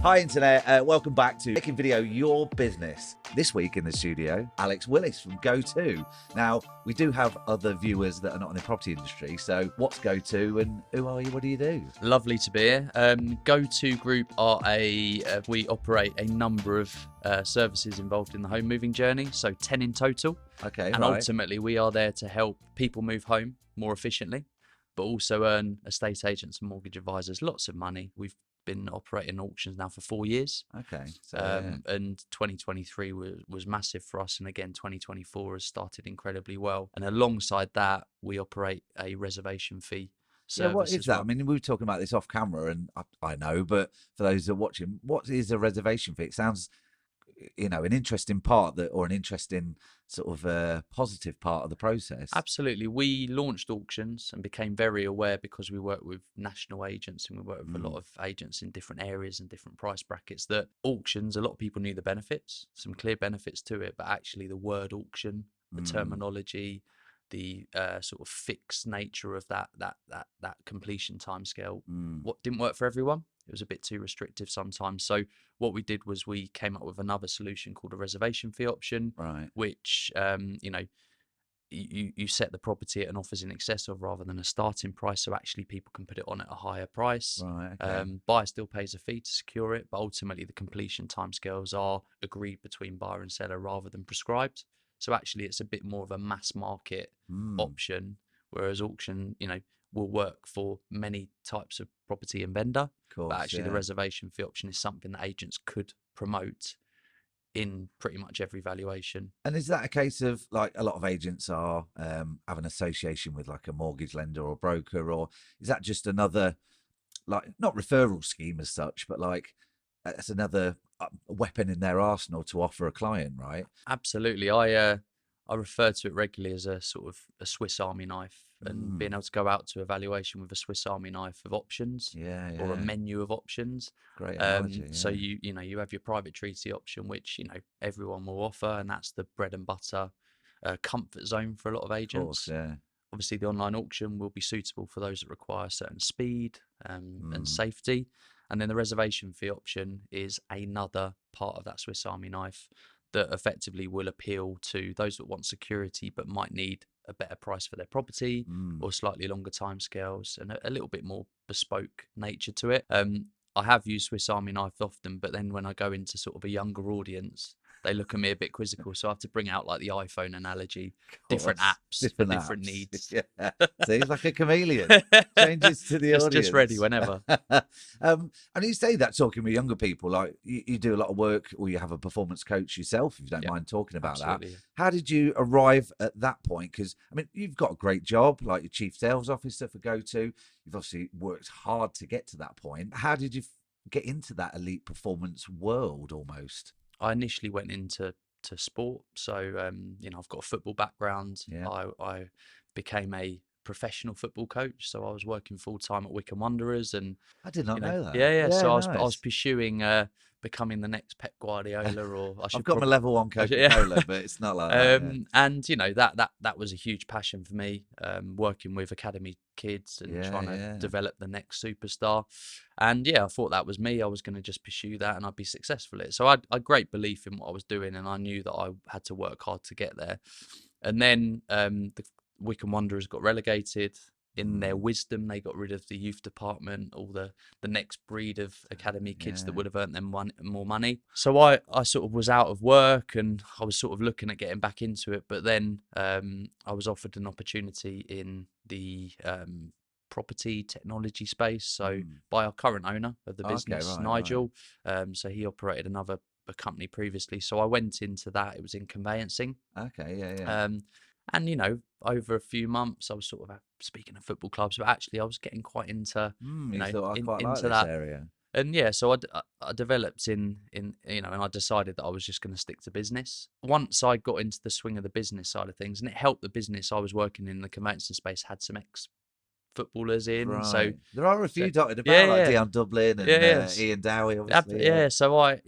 Hi Internet, welcome back to Making Video Your Business. This week in the studio, Alex Willis from GOTO. Now, we do have other viewers that are not in the property industry, so what's GOTO and who are you, what do you do? Lovely to be here. GOTO Group are we operate a number of services involved in the home moving journey, so 10 in total. Okay, and ultimately we are there to help people move home more efficiently, but also earn estate agents and mortgage advisors lots of money. We've been operating auctions now for 4 years. Okay, so and 2023 was massive for us, and again 2024 has started incredibly well. And alongside that, we operate a reservation fee service. Yeah, what is that? well. I mean, we were talking about this off camera, and I know, but for those that are watching, what is a reservation fee? It sounds, an interesting part or an interesting sort of positive part of the process. Absolutely. We launched auctions and became very aware, because we work with national agents and we work with a lot of agents in different areas and different price brackets, that auctions, a lot of people knew the benefits, some clear benefits to it, but actually the word auction, the terminology, the sort of fixed nature of that completion timescale, what didn't work for everyone. It was a bit too restrictive sometimes. So what we did was we came up with another solution called a reservation fee option, Right. which you set the property at an offers in excess of rather than a starting price, so actually people can put it on at a higher price. Right. Okay. Buyer still pays a fee to secure it, but ultimately the completion timescales are agreed between buyer and seller rather than prescribed. So actually it's a bit more of a mass market option, whereas auction, will work for many types of property and vendor. Course, but actually the reservation fee option is something that agents could promote in pretty much every valuation. And is that a case of, like, a lot of agents are have an association with like a mortgage lender or broker, or is that just another, like, not referral scheme as such, but like it's another weapon in their arsenal to offer a client, right? Absolutely. I refer to it regularly as a sort of a Swiss Army knife, and being able to go out to a valuation with a Swiss Army knife of options, or a menu of options. Great analogy. So you have your private treaty option, which everyone will offer, and that's the bread and butter comfort zone for a lot of agents. Of course, Obviously, the online auction will be suitable for those that require certain speed and safety. And then the reservation fee option is another part of that Swiss Army knife that effectively will appeal to those that want security but might need a better price for their property, or slightly longer timescales and a little bit more bespoke nature to it. I have used Swiss Army knife often, but then when I go into sort of a younger audience, they look at me a bit quizzical. So I have to bring out like the iPhone analogy, different apps for different needs. Yeah. So he's like a chameleon, changes to the audience. Just ready whenever. And you say that talking with younger people, like you do a lot of work, or you have a performance coach yourself, if you don't mind talking about absolutely. that. How did you arrive at that point? Because, I mean, you've got a great job, like your chief sales officer for GOTO. You've obviously worked hard to get to that point. How did you get into that elite performance world almost? I initially went into sport, so I've got a football background. I became a professional football coach, so I was working full time at Wycombe Wanderers, and I did not know that. Yeah. So nice. I was pursuing becoming the next Pep Guardiola, or I've got my level 1 Coca-Cola, but it's not like that. And that was a huge passion for me, working with academy kids and trying to develop the next superstar. And I thought that was me. I was going to just pursue that and I'd be successful at it. So I had great belief in what I was doing, and I knew that I had to work hard to get there. And then the Wycombe Wanderers got relegated. In their wisdom, they got rid of the youth department, all the next breed of academy kids that would have earned them more money. So I sort of was out of work, and I was sort of looking at getting back into it. But then I was offered an opportunity in the property technology space, so by our current owner of the business, Nigel. So he operated a company previously. So I went into that. It was in conveyancing. And over a few months, I was sort of speaking of football clubs, but actually I was getting quite into into that area. And so I developed in and I decided that I was just going to stick to business. Once I got into the swing of the business side of things, and it helped the business I was working in the conveyancing space had some footballers in. Right. So there are a few dotted about, like Dion Dublin and Ian Dowie, obviously. So I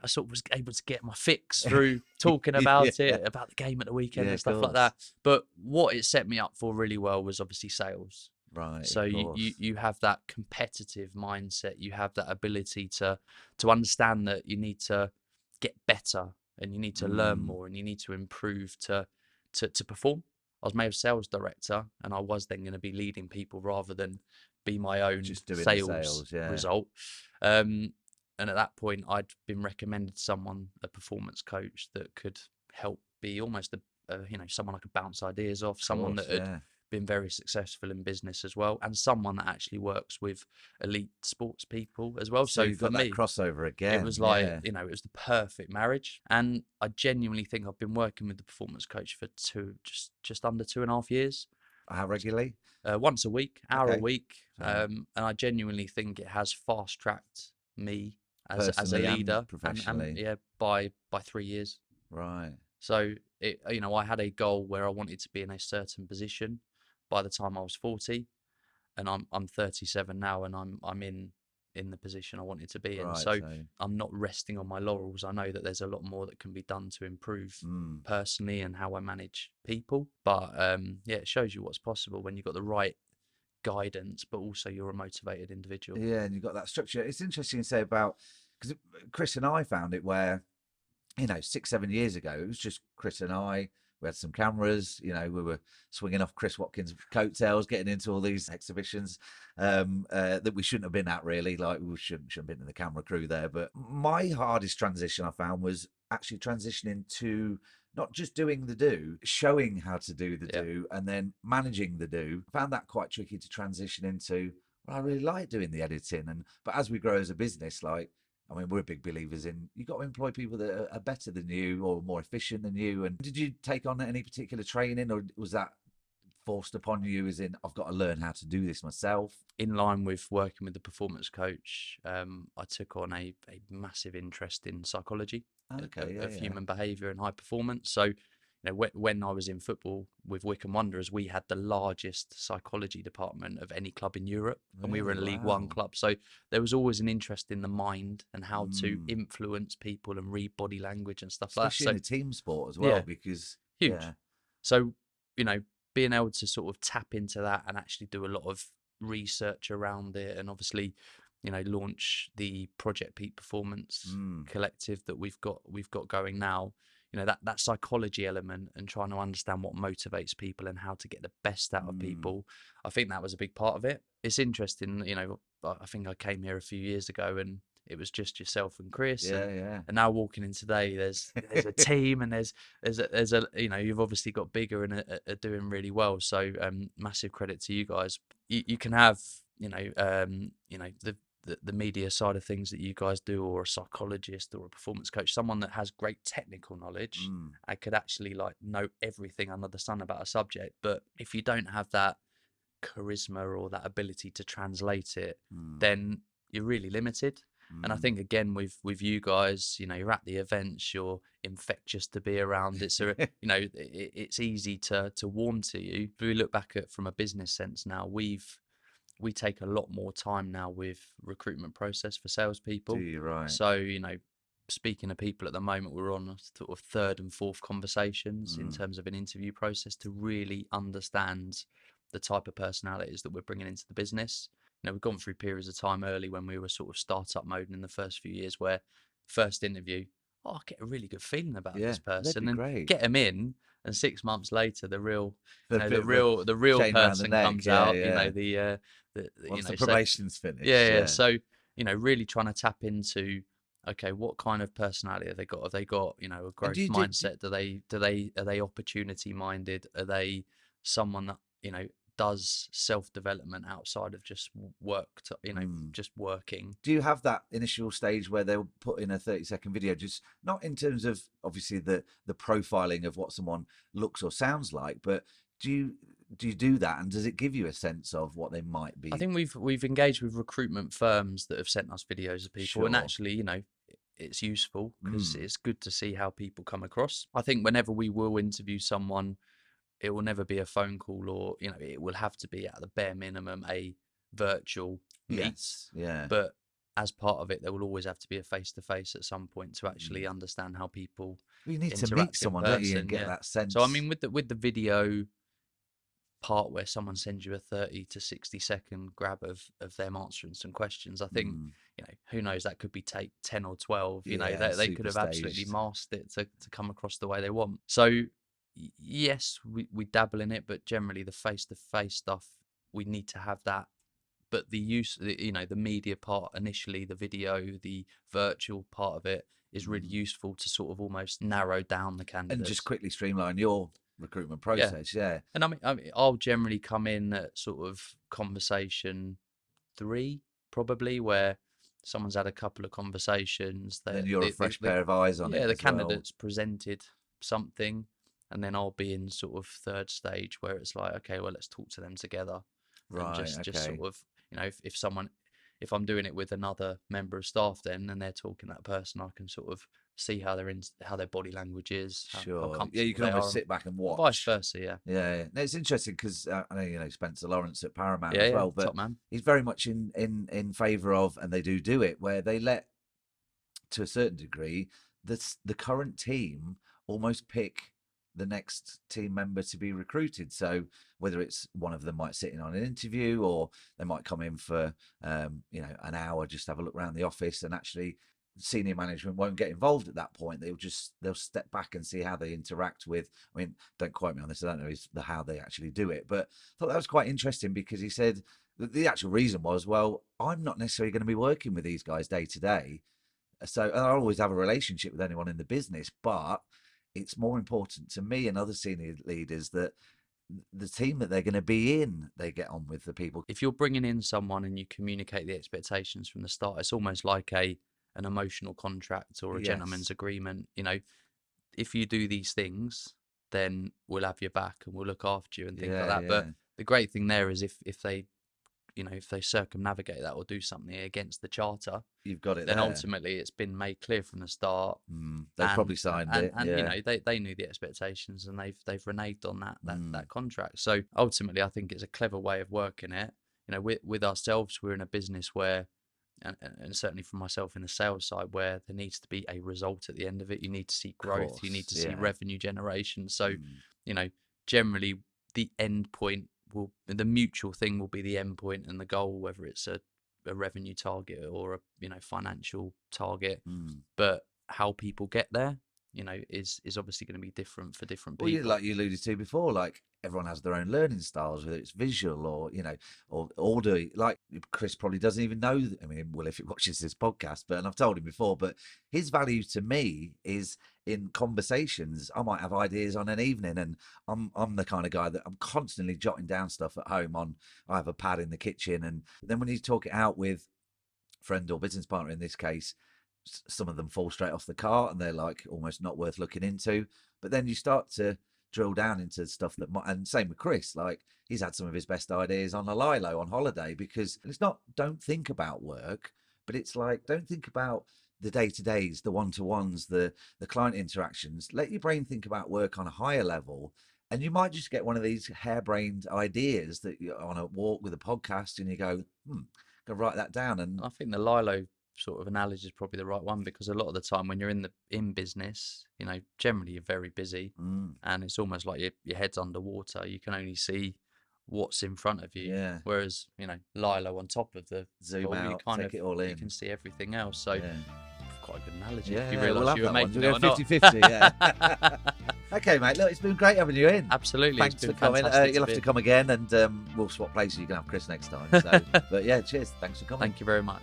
sort of was able to get my fix through talking about it, about the game at the weekend and stuff like that. But what it set me up for really well was obviously sales. Right, So of you course. have that competitive mindset. You have that ability to understand that you need to get better and you need to learn Mm, more and you need to improve to perform. I was made a sales director, and I was then going to be leading people rather than be my own just doing the sales sales, yeah. result. Um, and at that point, I'd been recommended someone, a performance coach that could help be almost someone I could bounce ideas off, Of someone that course, had yeah. been very successful in business as well, and someone that actually works with elite sports people as well. So So you've for got that me, crossover it again, was like, yeah. it was the perfect marriage. And I genuinely think I've been working with the performance coach for just under 2.5 years, How regularly? once a week, hour a Okay. week. So And I genuinely think it has fast tracked me as a personally and leader, and professionally. yeah, by 3 years. Right. So I had a goal where I wanted to be in a certain position by the time I was 40, and I'm 37 now, and I'm in the position I wanted to be in. Right. So So I'm not resting on my laurels. I know that there's a lot more that can be done to improve mm. personally and how I manage people. But yeah, it shows you what's possible when you've got the right guidance, but also you're a motivated individual. Yeah, and you've got that structure. It's interesting to say about because Chris and I found it where 6-7 years ago, it was just Chris and I. We had some cameras, we were swinging off Chris Watkins' coattails, getting into all these exhibitions that we shouldn't have been at, really. Like, we shouldn't have been in the camera crew there. But my hardest transition I found was actually transitioning to not just doing the do, showing how to do the Yeah, do, and then managing the do. I found that quite tricky to transition into. Well, I really like doing the editing, but as we grow as a business, like, I mean, we're big believers in you've got to employ people that are better than you or more efficient than you. And did you take on any particular training, or was that forced upon you? As in, I've got to learn how to do this myself. in line with working with the performance coach, I took on a massive interest in psychology Okay, yeah, of yeah. human behaviour and high performance. So, when I was in football with Wycombe Wanderers, we had the largest psychology department of any club in Europe, and we were Really, a League One wow. club. So there was always an interest in the mind and how to Mm. influence people and read body language and stuff like that. Especially in So a team sport as well, yeah, because yeah, huge. So, being able to sort of tap into that and actually do a lot of research around it, and obviously, launch the Project Peak Performance mm, collective that we've got going now. That psychology element and trying to understand what motivates people and how to get the best out of mm. people. I think that was a big part of it. It's interesting, I think I came here a few years ago and it was just yourself and Chris, Yeah, and yeah. now walking in today, there's a team, and there's a you've obviously got bigger and are doing really well. So massive credit to you guys. You can have the media side of things that you guys do, or a psychologist or a performance coach, someone that has great technical knowledge Mm, and could actually like know everything under the sun about a subject. But if you don't have that charisma or that ability to translate it, mm, then you're really limited. And I mm. think again with you guys, you're at the events, you're infectious to be around. It's it's easy to warm to you. If we look back at from a business sense now, we take a lot more time now with recruitment process for Do salespeople. you right? So, speaking to people at the moment, we're on a sort of third and fourth conversations in Mm, terms of an interview process to really understand the type of personalities that we're bringing into the business. We've gone through periods of time early when we were sort of startup mode in the first few years where first interview, oh, I get a really good feeling about yeah, this they'd person, be and great. get them in, and 6 months later, the real, A bit of a the real chain around the person neck. comes Yeah, out. Yeah. Once the So probation's finished, yeah, yeah. yeah. So, really trying to tap into, okay, what kind of personality have they got? Have they got, a And do growth you do mindset? Are they opportunity minded? Are they someone that, does self-development outside of just work to, mm, just working? do you have that initial stage where they'll put in a 30-second video, just not in terms of obviously the profiling of what someone looks or sounds like, but do you do that, and does it give you a sense of what they might I be? think we've engaged with recruitment firms that have sent us videos of people, and Sure. actually, it's useful because Mm, it's good to see how people come across. I think whenever we will interview someone, it will never be a phone call, or it will have to be at the bare minimum a virtual meet. yes, yeah. But as part of it, there will always have to be a face to face at some point to actually Mm. understand how people Well, you need to meet interact in someone, don't you, and person. get Yeah. that So I sense. mean, with the video, part where someone sends you a 30 to 60-second grab of them answering some questions. I think, you know, who knows, that could be take 10 or 12, you know, they could have absolutely masked it to come across the way they want. So yes, we dabble in it, but generally the face-to-face stuff, we need to have that. But the use, you know, the media part initially, the video, the virtual part of it is really useful to sort of almost narrow down the candidates. And just quickly streamline your recruitment process, yeah. And I mean, I'll generally come in at sort of conversation 3, probably, where someone's had a couple of conversations. Then you're a fresh pair of eyes on it. Yeah, the candidate's presented something, and then I'll be in sort of third stage where it's like, okay, well, let's talk to them together. Right. And just sort of, you know, if I'm doing it with another member of staff, then and they're talking to that person, I can sort of see how how their body language is. How yeah, you can almost sit back and watch. Vice versa, yeah. Yeah. No, it's interesting because I know, you know, Spencer Lawrence at Paramount as well, but top man. He's very much in favour of, and they do it, where they let, to a certain degree, the current team almost pick the next team member to be recruited. So whether it's one of them might sit in on an interview, or they might come in for you know, an hour, just have a look around the office, and actually senior management won't get involved at that point. They'll step back and see how they interact with, I mean, don't quote me on this, I don't know how they actually do it, but I thought that was quite interesting, because he said that the actual reason was, well, I'm not necessarily going to be working with these guys day to day, so, and I'll always have a relationship with anyone in the business, but it's more important to me and other senior leaders that the team that they're going to be in, they get on with the people. If you're bringing in someone and you communicate the expectations from the start, it's almost like an emotional contract or a gentleman's agreement. You know, if you do these things, then we'll have your back and we'll look after you and things like that. But the great thing there is if they, you know, if they circumnavigate that or do something against the charter, you've got it then there. Ultimately it's been made clear from the start. They probably signed it, and you know, they knew the expectations, and they've reneged on that contract. So ultimately, I think it's a clever way of working it. You know, with ourselves, we're in a business where, and certainly for myself in the sales side, where there needs to be a result at the end of it. You need to see growth, you need to see revenue generation. So you know, generally the end point the mutual thing will be the end point and the goal, whether it's a revenue target or a, you know, financial target. But how people get there, you know, is obviously going to be different for different people. Well, like you alluded to before, like everyone has their own learning styles, whether it's visual or, you know, or audio. Like Chris probably doesn't even know. I mean, well, if he watches this podcast, and I've told him before, but his value to me is in conversations. I might have ideas on an evening, and I'm the kind of guy that I'm constantly jotting down stuff at home. I have a pad in the kitchen, and then when you talk it out with friend or business partner in this case, some of them fall straight off the cart and they're like almost not worth looking into. But then you start to drill down into stuff that might, and same with Chris, like he's had some of his best ideas on a lilo on holiday, because it's not don't think about work, but it's like don't think about the day-to-days, the one-to-ones, the client interactions. Let your brain think about work on a higher level, and you might just get one of these harebrained ideas that you're on a walk with a podcast and you go, go write that down. And I think the lilo sort of analogy is probably the right one, because a lot of the time when you're in business, you know, generally you're very busy and it's almost like your head's underwater. You can only see what's in front of you. Whereas, you know, lilo on top of the zoom out, you kind take it all in. You can see everything else. So quite a good analogy. Yeah, if you realise you were making it or 50-50, yeah. Okay, mate. Look, it's been great having you in. Absolutely. Thanks for coming. You'll have to come again, and we'll swap places. You can have Chris next time. So, but yeah, cheers. Thanks for coming. Thank you very much.